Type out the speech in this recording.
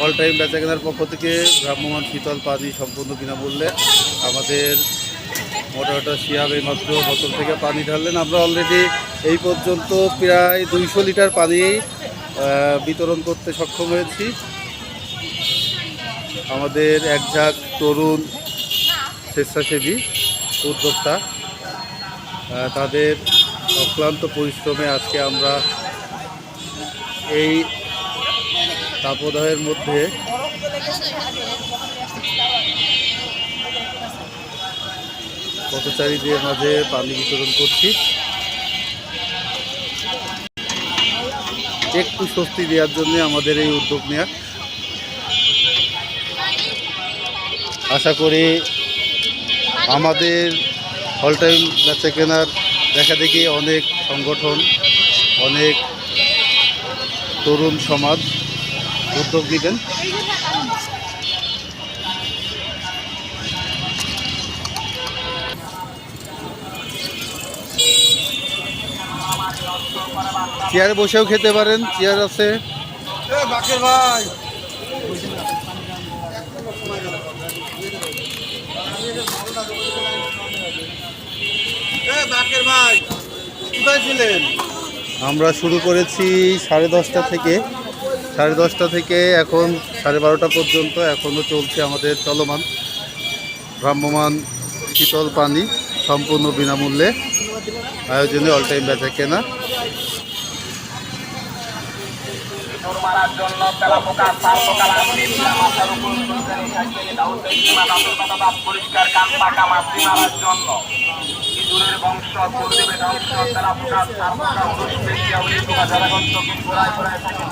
All time বেচাকেনার পক্ষ থেকে ভ্রাম্যমান শীতল পানি সম্পূর্ণ বিনামূল্যে আমাদের মোটামুটি শিহাব এই মাত্র বোতল থেকে পানি ঢাললেন। আমরা অলরেডি এই পর্যন্ত প্রায় 200 লিটার পানি বিতরণ করতে সক্ষম হয়েছি। আমাদের এক ঝাঁক তরুণ স্বেচ্ছাসেবী উদ্যোক্তা, তাদের অক্লান্ত পরিশ্রমে আজকে আমরা এই তাপদাহের মধ্যে পথচারীদের মাঝে পানি বিতরণ করছি। একটু স্বস্তি দেওয়ার জন্য আমাদের এই উদ্যোগ নেওয়া। আশা করি আমাদের অল টাইম বেচাকেনার দেখা দেখি অনেক সংগঠন, অনেক তরুণ সমাজ উদ্যোগ নেবেন। চেয়ারে বসেও খেতে পারেন, চেয়ার আছে। ভাই কোথায় ছিলেন? আমরা শুরু করেছি 10:30 থেকে, 10:30 থেকে এখন 12:30 পর্যন্ত এখনও চলছে আমাদের চলমান ভ্রাম্যমান শীতল পানি সম্পূর্ণ বিনামূল্যে আয়োজনে অল টাইম বেচাকেনা। মারার জন্য তেলাপোকা পরিষ্কার কান পাকা মাছি মারার জন্য ইঁদুরের বংশ পূর্বে ধ্বংস তেলাপোকা সার পোকা উড়ুষ পেশিয়া উড়ি পোকা যারা ঘোড়ায় ঘোড়ায় থাকে